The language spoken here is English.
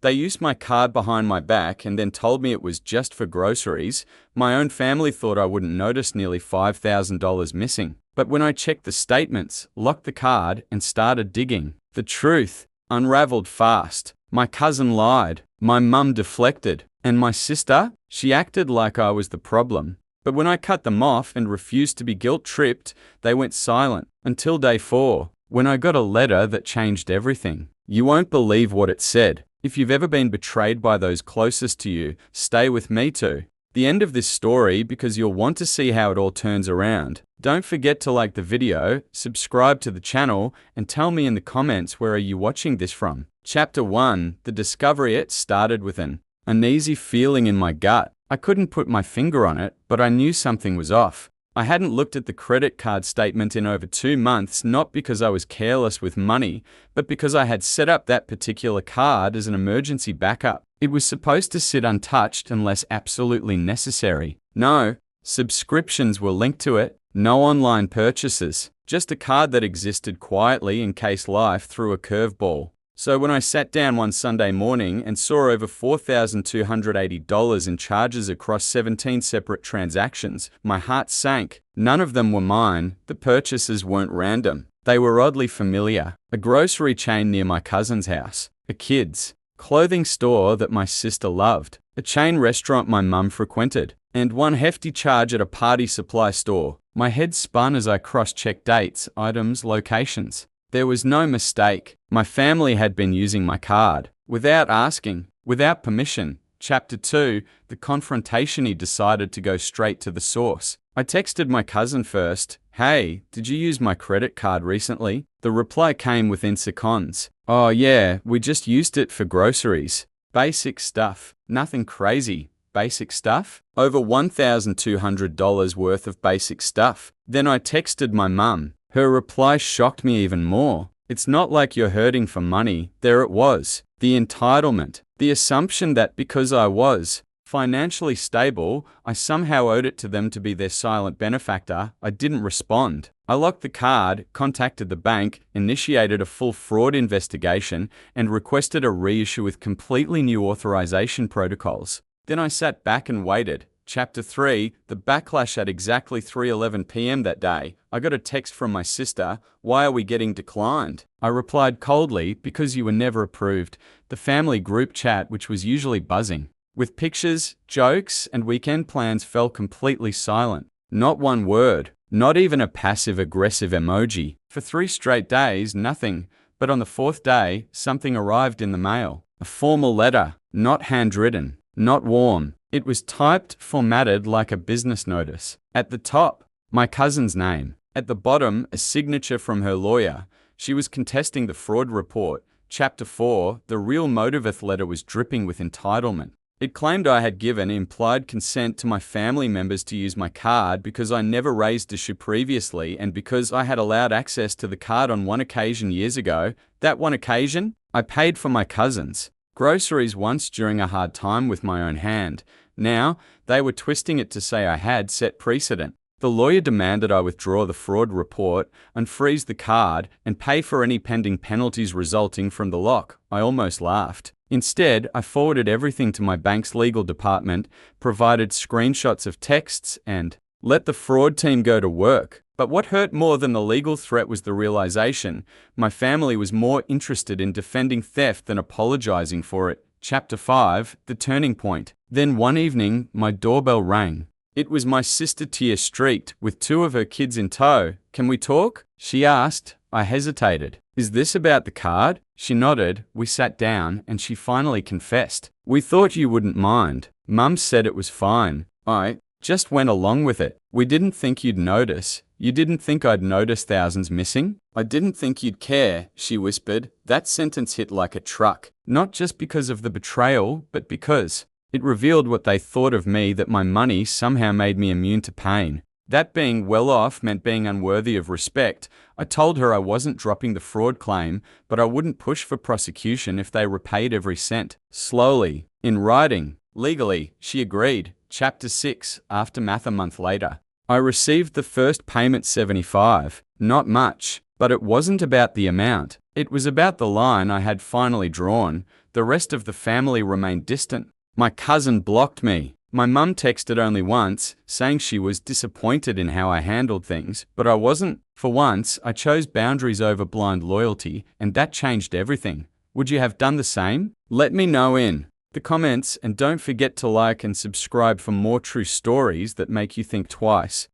They used my card behind my back and then told me it was just for groceries. My own family thought I wouldn't notice nearly $5,000 missing. But when I checked the statements, locked the card, and started digging, the truth unraveled fast. My cousin lied, my mum deflected, and my sister, she acted like I was the problem. But when I cut them off and refused to be guilt-tripped, they went silent until day 4, when I got a letter that changed everything. You won't believe what it said. If you've ever been betrayed by those closest to you, stay with me too. The end of this story, because you'll want to see how it all turns around. Don't forget to like the video, subscribe to the channel, and tell me in the comments where are you watching this from. Chapter 1, the discovery. It started with an uneasy feeling in my gut. I couldn't put my finger on it, but I knew something was off. I hadn't looked at the credit card statement in over 2 months, not because I was careless with money, but because I had set up that particular card as an emergency backup. It was supposed to sit untouched unless absolutely necessary. No subscriptions were linked to it, no online purchases, just a card that existed quietly in case life threw a curveball. So when I sat down one Sunday morning and saw over $4,280 in charges across 17 separate transactions, my heart sank. None of them were mine. The purchases weren't random. They were oddly familiar. A grocery chain near my cousin's house, a kids' clothing store that my sister loved, a chain restaurant my mum frequented, and one hefty charge at a party supply store. My head spun as I cross-checked dates, items, locations. There was no mistake. My family had been using my card. Without asking, without permission. Chapter 2, the confrontation. He decided to go straight to the source. I texted my cousin first. Hey, did you use my credit card recently? The reply came within seconds. Oh yeah, we just used it for groceries. Basic stuff. Nothing crazy. Basic stuff? Over $1,200 worth of basic stuff. Then I texted my mum. Her reply shocked me even more. It's not like you're hurting for money. There it was. The entitlement. The assumption that because I was financially stable, I somehow owed it to them to be their silent benefactor. I didn't respond. I locked the card, contacted the bank, initiated a full fraud investigation, and requested a reissue with completely new authorization protocols. Then I sat back and waited. Chapter 3, the backlash. At exactly 3:11 p.m. that day, I got a text from my sister. Why are we getting declined? I replied coldly, because you were never approved. The family group chat, which was usually buzzing with pictures, jokes, and weekend plans, fell completely silent. Not one word, not even a passive-aggressive emoji. For 3 straight days, nothing. But on the 4th day, something arrived in the mail. A formal letter, not handwritten, not warm. It was typed, formatted like a business notice. At the top, my cousin's name. At the bottom, a signature from her lawyer. She was contesting the fraud report. Chapter 4, the real motiveth. Letter was dripping with entitlement. It claimed I had given implied consent to my family members to use my card because I never raised issue previously and because I had allowed access to the card on one occasion years ago. That one occasion, I paid for my cousin's groceries once during a hard time with my own hand. Now, they were twisting it to say I had set precedent. The lawyer demanded I withdraw the fraud report, unfreeze the card, and pay for any pending penalties resulting from the lock. I almost laughed. Instead, I forwarded everything to my bank's legal department, provided screenshots of texts, and let the fraud team go to work. But what hurt more than the legal threat was the realization my family was more interested in defending theft than apologizing for it. Chapter 5, the turning point. Then one evening, my doorbell rang. It was my sister, tear-streaked, with 2 of her kids in tow. Can we talk? She asked. I hesitated. Is this about the card? She nodded. We sat down, and she finally confessed. We thought you wouldn't mind. Mum said it was fine. I just went along with it. We didn't think you'd notice. You didn't think I'd notice thousands missing? I didn't think you'd care, she whispered. That sentence hit like a truck. Not just because of the betrayal, but because it revealed what they thought of me, that my money somehow made me immune to pain. That being well off meant being unworthy of respect. I told her I wasn't dropping the fraud claim, but I wouldn't push for prosecution if they repaid every cent. Slowly, in writing, legally, she agreed. Chapter 6, aftermath. A month later, I received the first payment, $75. Not much, but it wasn't about the amount. It was about the line I had finally drawn. The rest of the family remained distant. My cousin blocked me. My mum texted only once, saying she was disappointed in how I handled things, but I wasn't. For once, I chose boundaries over blind loyalty, and that changed everything. Would you have done the same? Let me know in the comments, and don't forget to like and subscribe for more true stories that make you think twice.